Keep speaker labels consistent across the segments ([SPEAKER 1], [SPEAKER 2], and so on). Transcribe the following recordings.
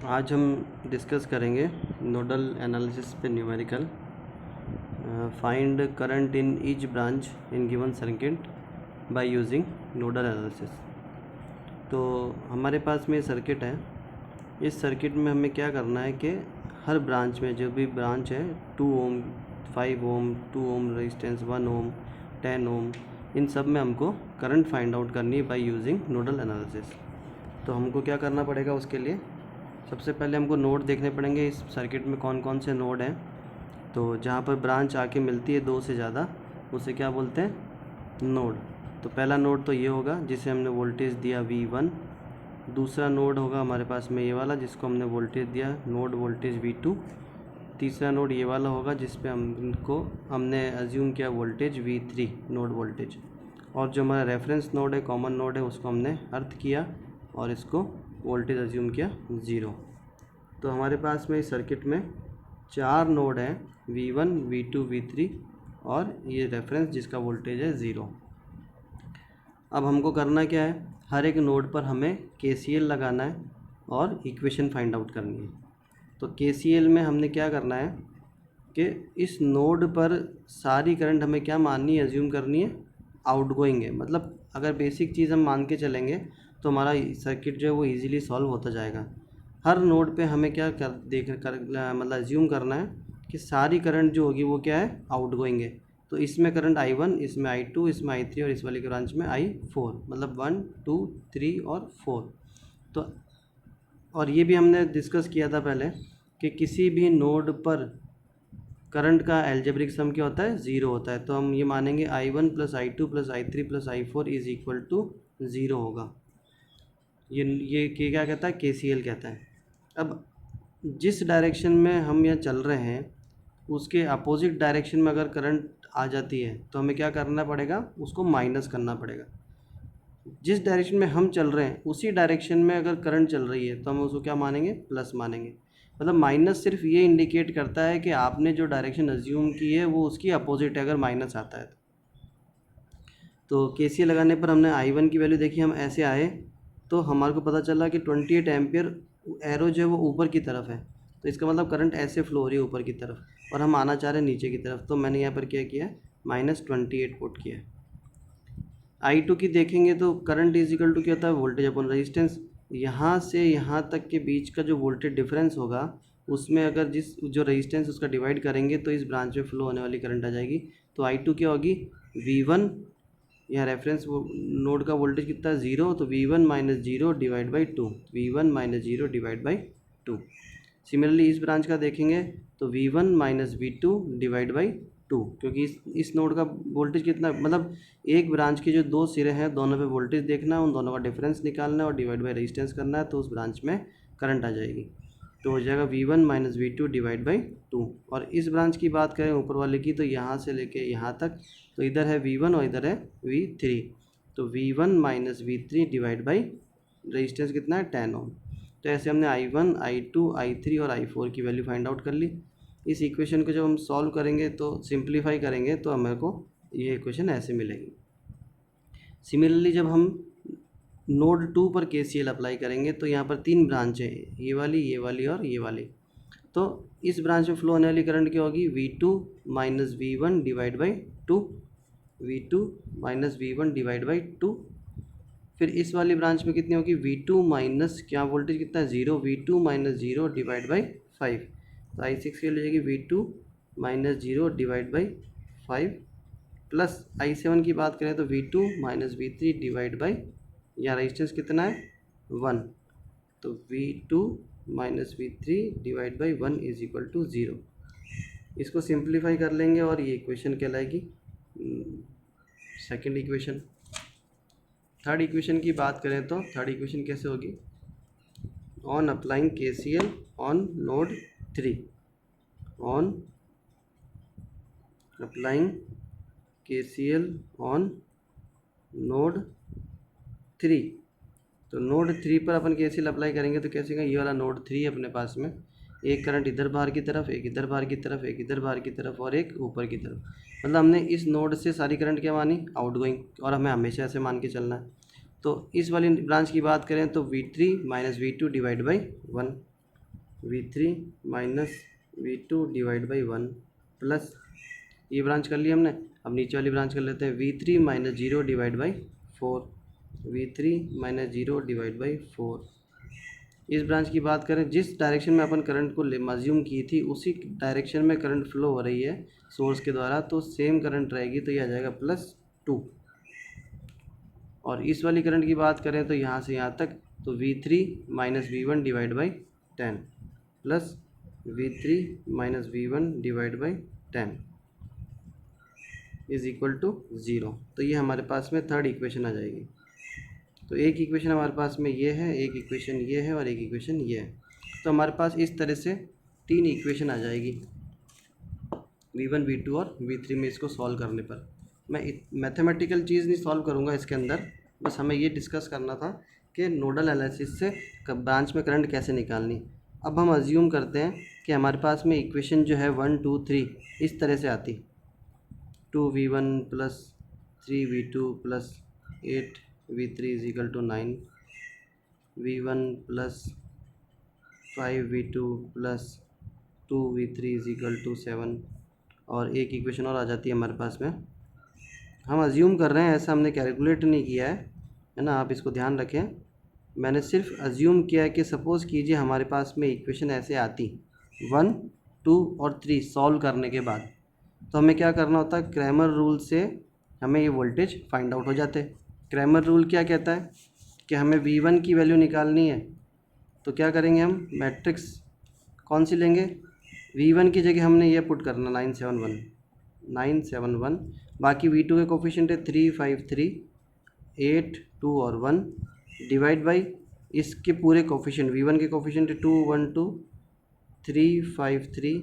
[SPEAKER 1] आज हम डिस्कस करेंगे नोडल एनालिसिस पे numerical find current in each branch in given circuit by using nodal analysis. तो हमारे पास में सर्किट है। इस सर्किट में हमें क्या करना है कि हर ब्रांच में जो भी ब्रांच है 2 ओम 5 ओम 2 ओम रेजिस्टेंस 1 ओम 10 ओम, इन सब में हमको करंट फाइंड आउट करनी है बाय यूजिंग नोडल एनालिसिस। तो हमको क्या करना पड़ेगा उसके लिए, सबसे पहले हमको नोड देखने पड़ेंगे इस सर्किट में कौन कौन से नोड हैं। तो जहाँ पर ब्रांच आके मिलती है 2 से ज़्यादा, उसे क्या बोलते हैं, नोड। तो पहला नोड तो ये होगा जिसे हमने वोल्टेज दिया V1। दूसरा नोड होगा हमारे पास में ये वाला जिसको हमने वोल्टेज दिया नोड वोल्टेज V2। तीसरा नोड ये वाला होगा जिस पे हमने एज्यूम किया वोल्टेज V3 नोड वोल्टेज। और जो हमारा रेफरेंस नोड है, कॉमन नोड है, उसको हमने अर्थ किया और इसको वोल्टेज एज्यूम किया 0। तो हमारे पास में इस सर्किट में 4 नोड हैं, V1 V2 V3 और ये रेफरेंस जिसका वोल्टेज है 0। अब हमको करना क्या है, हर एक नोड पर हमें KCL लगाना है और इक्वेशन फाइंड आउट करनी है। तो KCL में हमने क्या करना है कि इस नोड पर सारी करंट हमें क्या माननी है, एज्यूम करनी है आउटगोइंग है। मतलब अगर बेसिक चीज़ हम मान के चलेंगे तो हमारा सर्किट जो है वो इजीली सॉल्व होता जाएगा। हर नोड पे हमें क्या मतलब एज्यूम करना है कि सारी करंट जो होगी वो क्या है, आउटगोइंग है। तो इसमें करंट I1, इसमें I2, इसमें I3 और इस वाली ब्रांच में I4, मतलब 1 2 3 और 4। तो और ये भी हमने डिस्कस किया था पहले कि किसी भी नोड पर करंट का एल्जेब्रिक सम क्या होता है, 0 होता है। तो हम ये मानेंगे I1 plus I2 plus I3 plus I4 is equal to 0 होगा। ये क्या कहता है, KCL कहता है। अब जिस डायरेक्शन में हम यहाँ चल रहे हैं उसके अपोजिट डायरेक्शन में अगर करंट आ जाती है तो हमें क्या करना पड़ेगा, उसको माइनस करना पड़ेगा। जिस डायरेक्शन में हम चल रहे हैं उसी डायरेक्शन में अगर करंट चल रही है तो हम उसको क्या मानेंगे, प्लस मानेंगे। मतलब माइनस सिर्फ ये इंडिकेट करता है कि आपने जो डायरेक्शन अज्यूम की है वो उसकी अपोजिट है, अगर माइनस आता है तो। KCL लगाने पर हमने I1 की वैल्यू देखी, हम ऐसे आए तो हमारे को पता चला कि 28 एम्पियर एरो जो है वो ऊपर की तरफ है। तो इसका मतलब करंट ऐसे फ्लो हो रही है ऊपर की तरफ और हम आना चाह रहे हैं नीचे की तरफ। तो मैंने यहाँ पर क्या किया, -28 पुट किया। I2 की देखेंगे तो करंट इज इक्वल टू क्या होता है, वोल्टेज अपॉन रेजिस्टेंस। यहाँ से यहाँ तक के बीच का जो वोल्टेज डिफरेंस होगा उसमें अगर जो रेजिस्टेंस उसका डिवाइड करेंगे तो इस ब्रांच में फ्लो होने वाली करंट आ जाएगी। तो I2 क्या होगी, V1, यहाँ रेफरेंस नोड का वोल्टेज कितना है 0, तो V1 minus 0 divide by 2, V1 minus 0 divide by 2। Similarly इस ब्रांच का देखेंगे तो V1 minus V2 divide by 2, क्योंकि इस नोड का वोल्टेज कितना, मतलब एक ब्रांच के जो 2 सिरे हैं दोनों पे वोल्टेज देखना है, उन दोनों का डिफरेंस निकालना है और डिवाइड बाई रेजिस्टेंस करना है, तो उस ब्रांच में करंट आ जाएगी। तो हो जाएगा V1 minus V2 divide by 2। और इस ब्रांच की बात करें ऊपर वाले की, तो यहाँ से लेके यहाँ तक, तो इधर है V1 और इधर है V3। तो V1 minus V3 divide by resistance कितना है, 10 ओम। तो ऐसे हमने I1 I2 I3 और I4 की वैल्यू फाइंड आउट कर ली। इस इक्वेशन को जब हम सॉल्व करेंगे तो सिंप्लीफाई करेंगे तो हमें को ये इक्वेशन ऐसे मिलेगी। सिमिलरली जब हम नोड 2 पर KCL अप्लाई करेंगे तो यहाँ पर 3 ब्रांच है, ये वाली और ये वाली। तो इस ब्रांच में फ्लो होने वाली करंट क्या होगी, V2 minus V1 divide by 2, V2 minus V1 divide by 2। फिर इस वाली ब्रांच में कितनी होगी, V2 माइनस क्या वोल्टेज कितना है 0, V2 माइनस 0 डिवाइड बाई 5। तो I6 के लिए जाएगी V2 minus 0 divide by 5 plus I7 की बात करें तो V2 minus V3 divide by, यहाँ रेजिस्टेंस कितना है 1, तो V2 minus V3 divide by 1 is equal to 0। इसको सिंप्लीफाई कर लेंगे और ये इक्वेशन कहलाएगी सेकंड इक्वेशन। थर्ड इक्वेशन की बात करें तो थर्ड इक्वेशन कैसे होगी, on applying KCL on node 3, on applying KCL on node 3। तो नोड 3 पर अपन KCL अप्लाई करेंगे तो कैसे, ये वाला नोड 3 है अपने पास में, एक करंट इधर बाहर की तरफ, एक इधर बाहर की तरफ, एक इधर बाहर की तरफ और एक ऊपर की तरफ। मतलब हमने इस नोड से सारी करंट क्या मानी, आउटगोइंग, और हमें हमेशा ऐसे मान के चलना है। तो इस वाली ब्रांच की बात करें तो V3 minus V2 divide by 1। V3 minus V2 divide by 1 plus, ये ब्रांच कर ली हमने, अब नीचे वाली ब्रांच कर लेते हैं, V3 minus 0 divide by 4, V3 minus 0 divide by 4। इस ब्रांच की बात करें, जिस डायरेक्शन में अपन करंट को अज्यूम की थी उसी डायरेक्शन में करंट फ्लो हो रही है सोर्स के द्वारा, तो सेम करंट रहेगी, तो ये आ जाएगा +2। और इस वाली करंट की बात करें तो यहाँ से यहाँ तक, तो V3 minus V1 divide by 10 plus V3 minus V1 divide by 10 is equal to 0। तो ये हमारे पास में थर्ड इक्वेशन आ जाएगी। तो एक इक्वेशन हमारे पास में ये है, एक इक्वेशन ये है और एक इक्वेशन ये है। तो हमारे पास इस तरह से 3 इक्वेशन आ जाएगी V1 V2 और V3 में इसको सॉल्व करने पर। मैं मैथमेटिकल चीज़ नहीं सॉल्व करूँगा इसके अंदर, बस हमें ये डिस्कस करना था कि नोडल एनालिसिस से ब्रांच में करंट कैसे निकालनी। अब हम अज्यूम करते हैं कि हमारे पास में इक्वेशन जो है 1 2 3 इस तरह से आती, 2V1 plus 3V2 plus 8V3 is equal to 9, V1 plus 5V2 plus 2V3 is equal to 7, और एक इक्वेशन और आ जाती है हमारे पास में। हम अज्यूम कर रहे हैं, ऐसा हमने कैलकुलेट नहीं किया है ना, आप इसको ध्यान रखें। मैंने सिर्फ अज्यूम किया है कि सपोज़ कीजिए हमारे पास में इक्वेशन ऐसे आती 1 2 और 3 सॉल्व करने के बाद, तो हमें क्या करना होता है, क्रैमर रूल से हमें ये वोल्टेज फाइंड आउट हो जाते हैं। क्रैमर रूल क्या कहता है कि हमें V1 की वैल्यू निकालनी है, तो क्या करेंगे, हम मैट्रिक्स कौन सी लेंगे, V1 की जगह हमने ये पुट करना 971, बाकी V2 के कोफिशिएंट है 3 5 3 8 2 और 1 डिवाइड बाई इसके पूरे कोफिशिएंट, V1 के कोफिशिएंट 2 1 2 3 5 3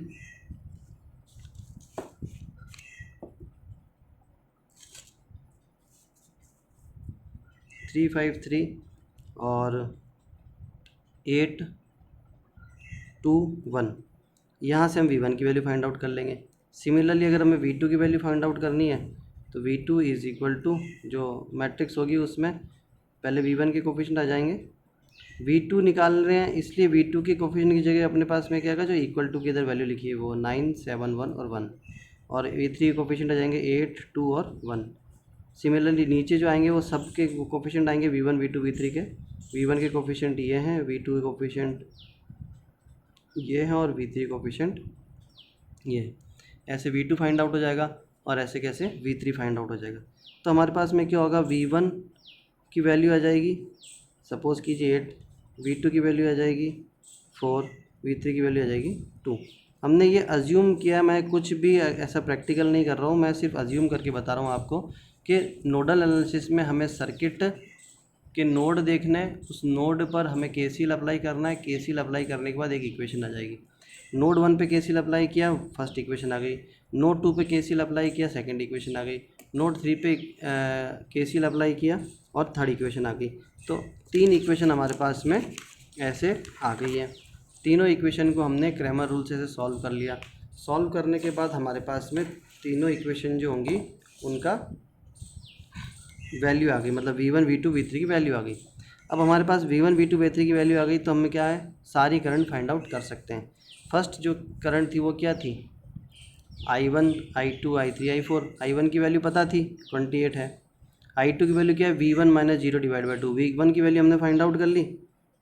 [SPEAKER 1] 3 5 3 और 8 2 1। यहाँ से हम V1 की वैल्यू फाइंड आउट कर लेंगे। सिमिलरली अगर हमें V2 की वैल्यू फाइंड आउट करनी है तो V2 इज़ इक्वल टू जो मैट्रिक्स होगी उसमें पहले V1 के कोफिशिएंट आ जाएंगे, V2 निकाल रहे हैं इसलिए V2 के कोफिशिएंट की जगह अपने पास में क्या आएगा, जो इक्वल टू की इधर वैल्यू लिखी है वो 9 7 1 और 1, और V3 के कोफिशिएंट आ जाएंगे 8 2 और 1। सिमिलरली नीचे जो आएंगे वो सब के कोफिशिएंट आएंगे V1 V2 V3 के, V1 के कोफिशिएंट ये हैं, V2 के कोफिशिएंट ये हैं और V3 कोफिशिएंट ये, ऐसे V2 फाइंड आउट हो जाएगा और ऐसे कैसे V3 फाइंड आउट हो जाएगा। तो हमारे पास में क्या होगा, V1 की वैल्यू आ जाएगी सपोज़ कीजिए 8, V2 की वैल्यू आ जाएगी 4, V3 की वैल्यू आ जाएगी 2। हमने ये अज्यूम किया, मैं कुछ भी ऐसा प्रैक्टिकल नहीं कर रहा हूँ, मैं सिर्फ अज्यूम करके बता रहा हूँ आपको कि नोडल एनालिसिस में हमें सर्किट के नोड देखना है, उस नोड पर हमें KCL अप्लाई करना है, KCL अप्लाई करने के बाद एक इक्वेशन आ जाएगी। नोड 1 पे KCL अप्लाई किया, फर्स्ट इक्वेशन आ गई, नोड 2 पे KCL अप्लाई किया, सेकंड इक्वेशन आ गई, नोड 3 पे KCL अप्लाई किया और थर्ड इक्वेशन आ गई। तो 3 इक्वेशन हमारे पास में ऐसे आ गई है। तीनों इक्वेशन को हमने क्रैमर रूल से सॉल्व कर लिया। सॉल्व करने के बाद हमारे पास में तीनों इक्वेशन जो होंगी उनका वैल्यू आ गई, मतलब V1 V2 V3 की वैल्यू आ गई। अब हमारे पास V1 V2 V3 की वैल्यू आ गई तो हमें क्या है, सारी करंट फाइंड आउट कर सकते हैं। फर्स्ट जो करंट थी वो क्या थी, I1 I2 I3 I4। I1 की वैल्यू पता थी 28 है, I2 की वैल्यू क्या है, V1 minus 0 divide by 2। V1 की वैल्यू हमने फाइंड आउट कर ली,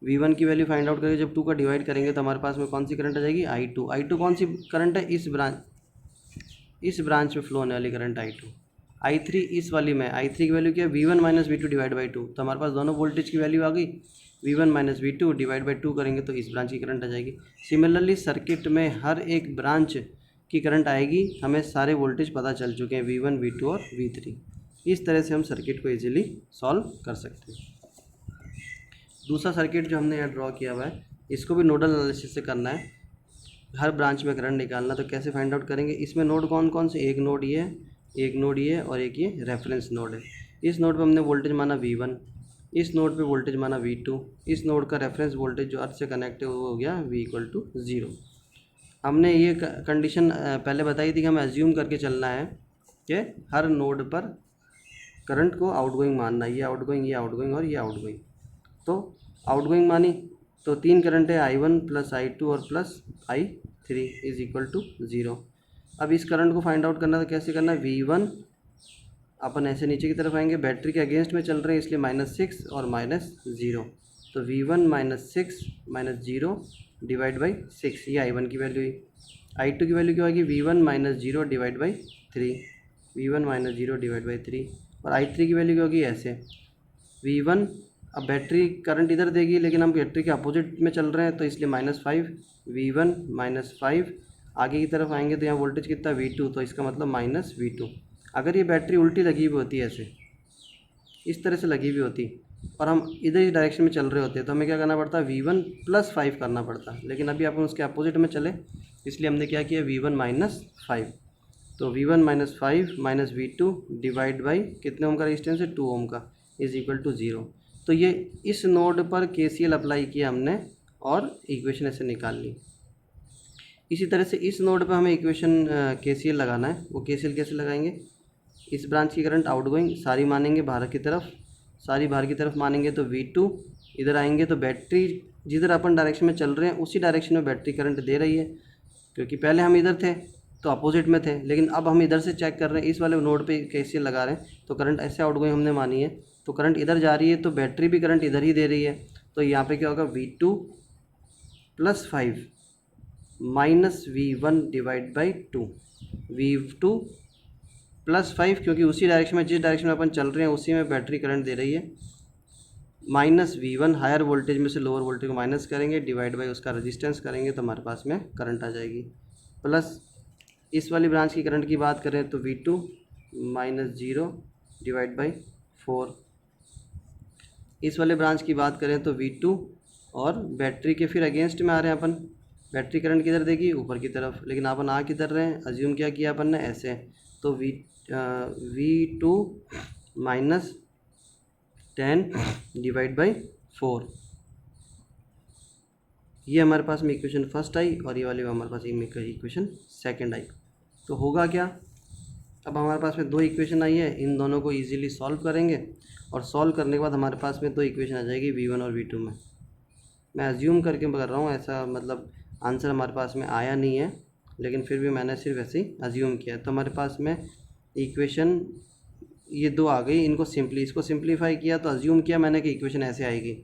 [SPEAKER 1] V1 की वैल्यू फाइंड आउट करके जब 2 का डिवाइड करेंगे तो हमारे पास में कौन सी करंट आ जाएगी, I2। I2 कौन सी करंट है, इस ब्रांच में फ्लो होने वाली करंट I2। I3 इस वाली में, I3 की वैल्यू क्या है, V1 minus V2 divide by 2। तो हमारे पास दोनों वोल्टेज की वैल्यू आ गई, V1 minus V2 divide by 2 करेंगे तो इस ब्रांच की करंट आ जाएगी। सिमिलरली सर्किट में हर एक ब्रांच की करंट आएगी, हमें सारे वोल्टेज पता चल चुके हैं V1 V2 और V3। इस तरह से हम सर्किट को ईजिली सॉल्व कर सकते हैं। दूसरा सर्किट जो हमने यहाँ ड्रॉ किया हुआ है, इसको भी नोडल एनालिसिस से करना है, हर ब्रांच में करंट निकालना। तो कैसे फाइंड आउट करेंगे, इसमें नोड कौन कौन से, एक नोड ये है, एक नोड ये और एक ये रेफरेंस नोड है। इस नोड पे हमने वोल्टेज माना V1, इस नोड पे वोल्टेज माना V2, इस नोड का रेफरेंस वोल्टेज जो अर्थ से कनेक्ट है वो हो गया V इक्वल टू 0। हमने ये कंडीशन पहले बताई थी कि हमें अज्यूम करके चलना है कि हर नोड पर करंट को आउटगोइंग मानना है, ये आउटगोइंग, ये आउटगोइंग और ये आउटगोइंग। तो आउटगोइंग मानी, तो 3 करंट है I1 प्लस I2 और plus I3 is equal to 0। अब इस करंट को फाइंड आउट करना तो कैसे करना है, V1 अपन ऐसे नीचे की तरफ आएंगे, बैटरी के अगेंस्ट में चल रहे हैं इसलिए -6 और -0, तो V1 -6 -0 डिवाइड बाई 6, ये I1 की वैल्यू हुई। I2 की वैल्यू क्या होगी, V1 -0 divide by 3, V1 -0 divide by 3। और I3 की वैल्यू क्या होगी, ऐसे V1, अब बैटरी करंट इधर देगी लेकिन हम बैटरी के अपोजिट में चल रहे हैं तो इसलिए -5, V1 -5, आगे की तरफ आएंगे तो यहाँ वोल्टेज कितना V2, तो इसका मतलब -V2। अगर ये बैटरी उल्टी लगी हुई होती है, ऐसे इस तरह से लगी हुई होती और हम इधर इस डायरेक्शन में चल रहे होते तो हमें क्या करना पड़ता, V1 + 5 करना पड़ता, लेकिन अभी अपन उसके अपोजिट में चले इसलिए हमने क्या किया, V1 -5। तो V1 -5 - V2 डिवाइड बाई कितने ओम का रेजिस्टेंस है, 2 ओम का, इज इक्वल टू 0। तो ये इस नोड पर KCL अप्लाई किया हमने और इक्वेशन ऐसे निकाल ली। इसी तरह से इस नोड पर हमें इक्वेशन KCL लगाना है। वो KCL कैसे लगाएंगे, इस ब्रांच की करंट आउटगोइंग सारी मानेंगे बाहर की तरफ, सारी बाहर की तरफ मानेंगे तो V2, इधर आएंगे तो बैटरी जिधर अपन डायरेक्शन में चल रहे हैं उसी डायरेक्शन में बैटरी करंट दे रही है, क्योंकि पहले हम इधर थे तो अपोजिट में थे, लेकिन अब हम इधर से चेक कर रहे हैं, इस वाले नोड पे KCL लगा रहे हैं तो करंट ऐसे आउटगोइंग हमने मानी है, तो करंट इधर जा रही है तो बैटरी भी करंट इधर ही दे रही है, तो यहाँ पे क्या होगा, V2 + 5 -V1 divide by 2, V2 + 5 क्योंकि उसी डायरेक्शन में, जिस डायरेक्शन में अपन चल रहे हैं उसी में बैटरी करंट दे रही है, -V1 हायर वोल्टेज में से लोअर वोल्टेज को माइनस करेंगे, डिवाइड बाई उसका रेजिस्टेंस करेंगे तो हमारे पास में करंट आ जाएगी। प्लस इस वाली ब्रांच की करंट की बात करें तो V2 -0 डिवाइड बाई 4, इस वाले ब्रांच की बात करें तो V2 और बैटरी के फिर अगेंस्ट में आ रहे हैं अपन, बैटरी करंट किधर देगी, ऊपर की तरफ, लेकिन अपन आ किधर रहे हैं, अज्यूम क्या किया अपन ने, ऐसे, तो V2 -10 डिवाइड बाई 4, ये हमारे पास में इक्वेशन फर्स्ट आई और ये वाली हमारे पास इक्वेशन सेकंड आई। तो होगा क्या, अब हमारे पास में 2 इक्वेशन आई है, इन दोनों को इजीली सॉल्व करेंगे और सॉल्व करने के बाद हमारे पास में 2 इक्वेशन आ जाएगी V1 और V2 में। मैं अज्यूम करके कर रहा हूँ, ऐसा मतलब आंसर हमारे पास में आया नहीं है, लेकिन फिर भी मैंने सिर्फ ऐसे ही अज्यूम किया। तो हमारे पास में इक्वेशन ये 2 आ गई, इसको सिंप्लीफाई किया तो अज्यूम किया मैंने कि इक्वेशन ऐसे आएगी,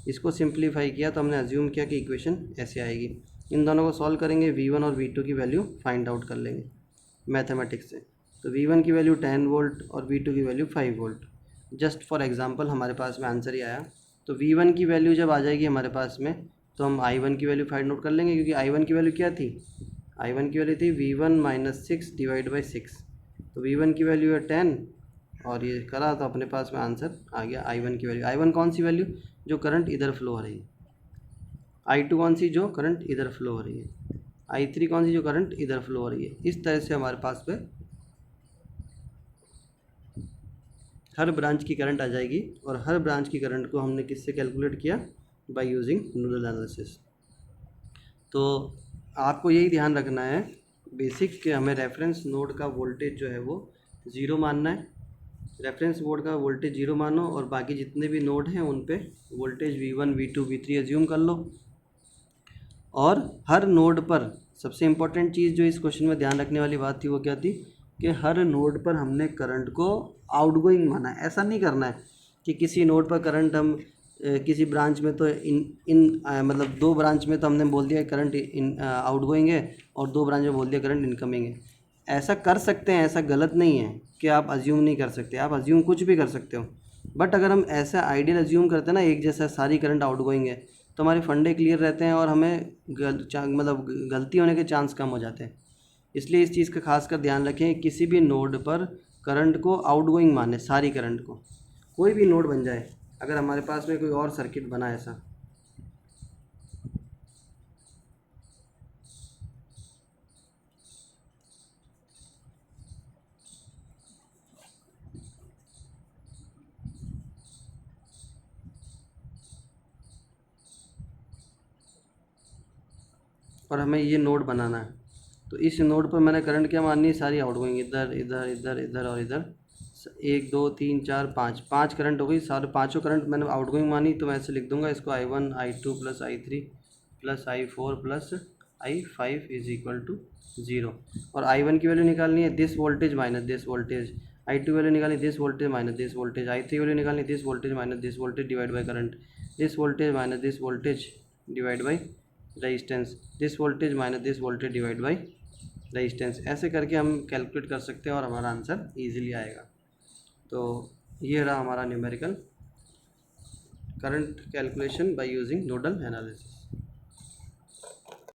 [SPEAKER 1] इसको सिंप्लीफाई किया तो हमने अज्यूम किया कि इक्वेशन ऐसे आएगी। इन दोनों को सॉल्व करेंगे, V1 और V2 की वैल्यू फाइंड आउट कर लेंगे मैथमेटिक्स से। तो V1 की वैल्यू 10 वोल्ट और V2 की value 5 volt, just for example हमारे पास में आंसर ही आया। तो V1 की वैल्यू जब आ जाएगी हमारे पास में तो हम I1 की वैल्यू फाइंड आउट कर लेंगे, क्योंकि I1 की वैल्यू क्या थी, I1 की वैल्यू थी V1 -6 डिवाइड बाई 6, तो V1 की वैल्यू है 10 और ये करा तो अपने पास में आंसर आ गया I1 की वैल्यू। I1 कौन सी वैल्यू, जो करंट इधर फ्लो हो रही है, I2 कौन सी, जो करंट इधर फ्लो हो रही है, I3 कौन सी, जो करंट इधर फ्लो हो रही है। इस तरह से हमारे पास में हर ब्रांच की करंट आ जाएगी और हर ब्रांच की करंट को हमने किससे कैलकुलेट किया, बाय यूजिंग नोडल एनालिसिस। तो आपको यही ध्यान रखना है बेसिक कि हमें रेफरेंस नोड का वोल्टेज जो है वो 0 मानना है, रेफरेंस नोड का वोल्टेज 0 मानो और बाकी जितने भी नोड हैं उन पे voltage V1 V2 V3 assume कर लो। और हर नोड पर सबसे इम्पोर्टेंट चीज़ जो इस क्वेश्चन में ध्यान रखने वाली बात थी वो क्या थी, कि हर नोड पर हमने करंट को आउटगोइंग माना है। ऐसा नहीं करना है कि किसी नोड पर करंट हम किसी ब्रांच में तो मतलब 2 ब्रांच में तो हमने बोल दिया करंट आउटगोइंग है और 2 ब्रांच में बोल दिया करंट इनकमिंग है। ऐसा कर सकते हैं, ऐसा गलत नहीं है कि आप अज्यूम नहीं कर सकते, आप अज्यूम कुछ भी कर सकते हो, बट अगर हम ऐसा आइडियल अज्यूम करते हैं ना एक जैसा सारी करंट आउटगोइंग है तो हमारे फंडे क्लियर रहते हैं और हमें मतलब गलती होने के चांस कम हो जाते हैं। इसलिए इस चीज़ का खासकर ध्यान रखें, किसी भी नोड पर करंट को आउटगोइंग माने, सारी करंट को, कोई भी नोड बन जाए, अगर हमारे पास में कोई और सर्किट बना ऐसा, और हमें ये नोड बनाना है, तो इस नोड पर मैंने करंट क्या माननी है, सारी आउटगोइंग, इधर इधर इधर इधर और इधर एक दो तीन चार पाँच, पाँच करंट हो गई, सारे पाँचों करंट मैंने आउटगोइंग मानी, तो मैं ऐसे लिख दूंगा इसको I1 I2 plus I3 plus I4 plus I5 is equal to 0। और I1 की वैल्यू निकालनी है this voltage minus this voltage, I2 value निकालनी this voltage minus this voltage, I3 value निकालनी this voltage minus this voltage divide by current, this voltage minus this voltage divide by resistance, this voltage minus this voltage divide by resistance. ऐसे करके हम calculate कर सकते हैं और हमारा answer easily आएगा। तो ये रहा हमारा numerical current calculation by using nodal analysis.